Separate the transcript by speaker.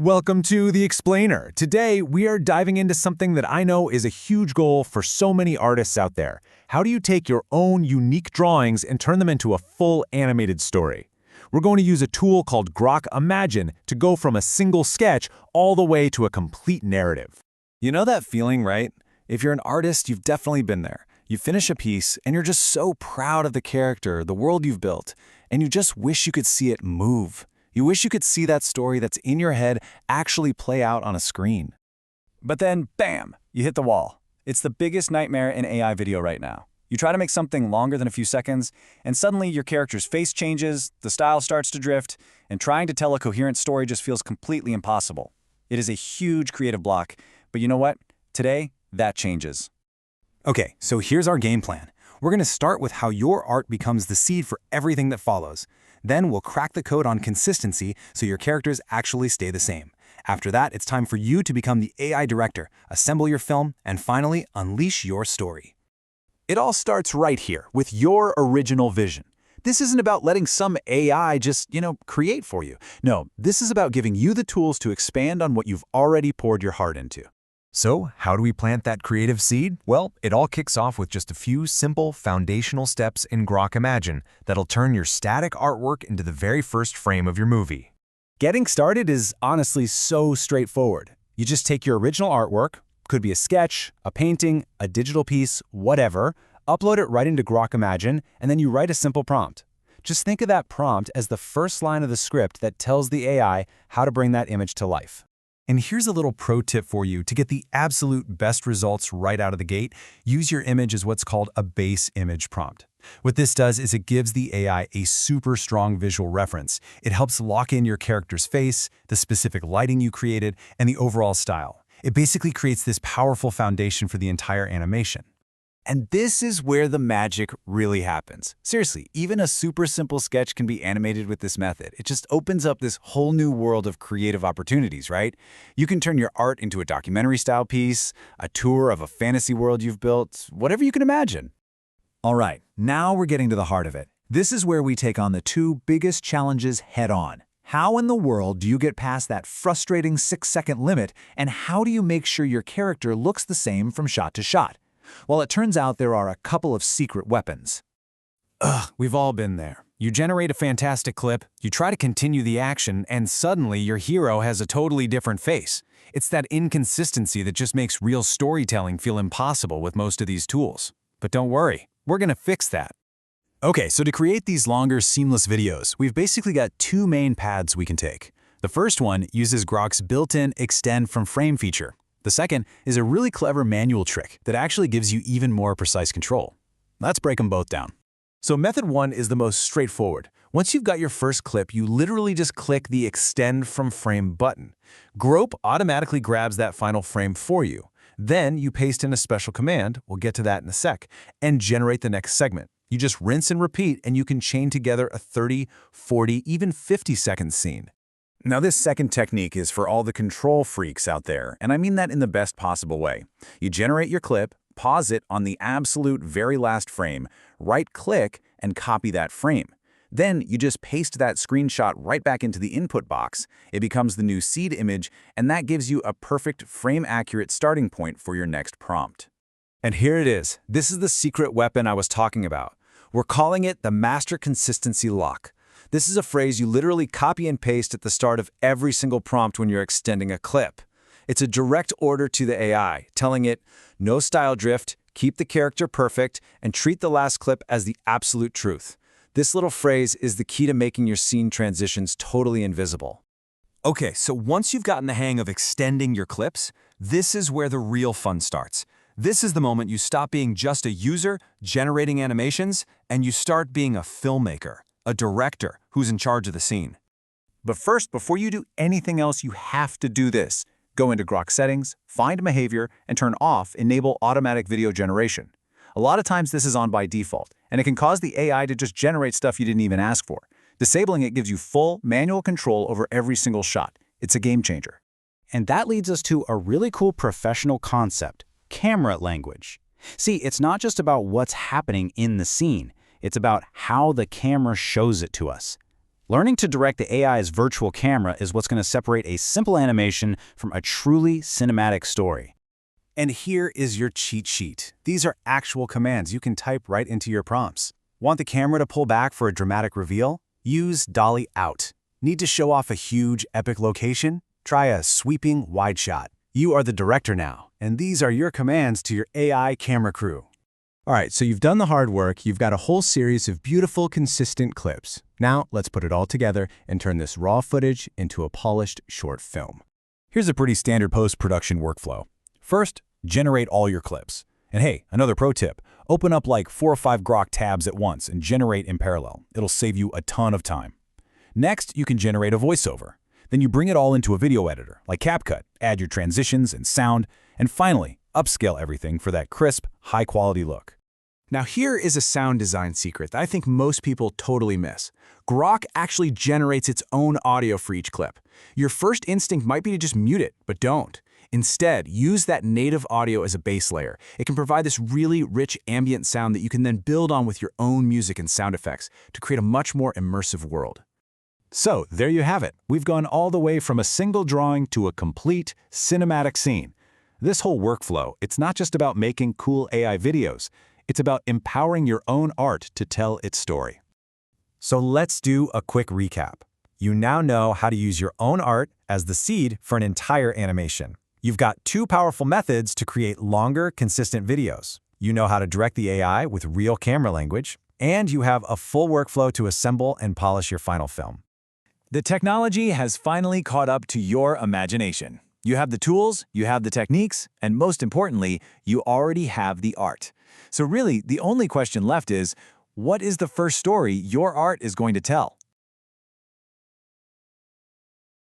Speaker 1: Welcome to The Explainer. Today, we are diving into something that I know is a huge goal for so many artists out there. How do you take your own unique drawings and turn them into a full animated story? We're going to use a tool called Grok Imagine to go from a single sketch all the way to a complete narrative.
Speaker 2: You know that feeling, right? If you're an artist, you've definitely been there. You finish a piece, and you're just so proud of the character, the world you've built, and you just wish you could see it move. You wish you could see that story that's in your head actually play out on a screen. But then, bam, you hit the wall. It's the biggest nightmare in AI video right now. You try to make something longer than a few seconds, and suddenly your character's face changes, the style starts to drift, and trying to tell a coherent story just feels completely impossible. It is a huge creative block, but you know what? Today, that changes.
Speaker 3: Okay, so here's our game plan. We're going to start with how your art becomes the seed for everything that follows. Then we'll crack the code on consistency so your characters actually stay the same. After that, it's time for you to become the AI director, assemble your film, and finally, unleash your story.
Speaker 1: It all starts right here with your original vision. This isn't about letting some AI just, create for you. No, this is about giving you the tools to expand on what you've already poured your heart into.
Speaker 3: So, how do we plant that creative seed? Well, it all kicks off with just a few simple foundational steps in Grok Imagine that'll turn your static artwork into the very first frame of your movie.
Speaker 1: Getting started is honestly so straightforward. You just take your original artwork, could be a sketch, a painting, a digital piece, whatever, upload it right into Grok Imagine, and then you write a simple prompt. Just think of that prompt as the first line of the script that tells the AI how to bring that image to life.
Speaker 3: And here's a little pro tip for you to get the absolute best results right out of the gate. Use your image as what's called a base image prompt. What this does is it gives the AI a super strong visual reference. It helps lock in your character's face, the specific lighting you created, and the overall style. It basically creates this powerful foundation for the entire animation.
Speaker 2: And this is where the magic really happens. Seriously, even a super simple sketch can be animated with this method. It just opens up this whole new world of creative opportunities, right? You can turn your art into a documentary-style piece, a tour of a fantasy world you've built, whatever you can imagine. All right, now we're getting to the heart of it. This is where we take on the two biggest challenges head-on. How in the world do you get past that frustrating 6-second limit, and how do you make sure your character looks the same from shot to shot? Well, it turns out there are a couple of secret weapons.
Speaker 3: We've all been there. You generate a fantastic clip, you try to continue the action, and suddenly your hero has a totally different face. It's that inconsistency that just makes real storytelling feel impossible with most of these tools. But don't worry, we're going to fix that.
Speaker 2: Okay, so to create these longer, seamless videos, we've basically got two main paths we can take. The first one uses Grok's built-in Extend from Frame feature. The second is a really clever manual trick that actually gives you even more precise control. Let's break them both down.
Speaker 1: So method one is the most straightforward. Once you've got your first clip, you literally just click the Extend from Frame button. Grok automatically grabs that final frame for you. Then you paste in a special command, we'll get to that in a sec, and generate the next segment. You just rinse and repeat, and you can chain together a 30, 40, even 50-second scene.
Speaker 2: Now, this second technique is for all the control freaks out there, and I mean that in the best possible way. You generate your clip, pause it on the absolute very last frame, right-click, and copy that frame. Then you just paste that screenshot right back into the input box. It becomes the new seed image, and that gives you a perfect frame-accurate starting point for your next prompt.
Speaker 1: And here it is. This is the secret weapon I was talking about. We're calling it the Master Consistency Lock. This is a phrase you literally copy and paste at the start of every single prompt when you're extending a clip. It's a direct order to the AI, telling it, no style drift, keep the character perfect, and treat the last clip as the absolute truth. This little phrase is the key to making your scene transitions totally invisible.
Speaker 3: Okay, so once you've gotten the hang of extending your clips, this is where the real fun starts. This is the moment you stop being just a user generating animations, and you start being a filmmaker, a director who's in charge of the scene.
Speaker 2: But first, before you do anything else, you have to do this. Go into Grok Settings, find Behavior, and turn off Enable Automatic Video Generation. A lot of times this is on by default, and it can cause the AI to just generate stuff you didn't even ask for. Disabling it gives you full manual control over every single shot. It's a game changer.
Speaker 4: And that leads us to a really cool professional concept, camera language. See, it's not just about what's happening in the scene. It's about how the camera shows it to us. Learning to direct the AI's virtual camera is what's going to separate a simple animation from a truly cinematic story.
Speaker 2: And here is your cheat sheet. These are actual commands you can type right into your prompts. Want the camera to pull back for a dramatic reveal? Use dolly out. Need to show off a huge, epic location? Try a sweeping wide shot. You are the director now, and these are your commands to your AI camera crew.
Speaker 5: All right, so you've done the hard work. You've got a whole series of beautiful, consistent clips. Now, let's put it all together and turn this raw footage into a polished short film.
Speaker 2: Here's a pretty standard post-production workflow. First, generate all your clips. And hey, another pro tip, open up like 4 or 5 Grok tabs at once and generate in parallel. It'll save you a ton of time. Next, you can generate a voiceover. Then you bring it all into a video editor, like CapCut, add your transitions and sound, and finally, upscale everything for that crisp, high-quality look.
Speaker 1: Now here is a sound design secret that I think most people totally miss. Grok actually generates its own audio for each clip. Your first instinct might be to just mute it, but don't. Instead, use that native audio as a base layer. It can provide this really rich ambient sound that you can then build on with your own music and sound effects to create a much more immersive world.
Speaker 2: So, there you have it. We've gone all the way from a single drawing to a complete cinematic scene. This whole workflow, it's not just about making cool AI videos. It's about empowering your own art to tell its story.
Speaker 3: So let's do a quick recap. You now know how to use your own art as the seed for an entire animation. You've got 2 powerful methods to create longer, consistent videos. You know how to direct the AI with real camera language, and you have a full workflow to assemble and polish your final film.
Speaker 2: The technology has finally caught up to your imagination. You have the tools, you have the techniques, and most importantly, you already have the art. So really, the only question left is, what is the first story your art is going to tell?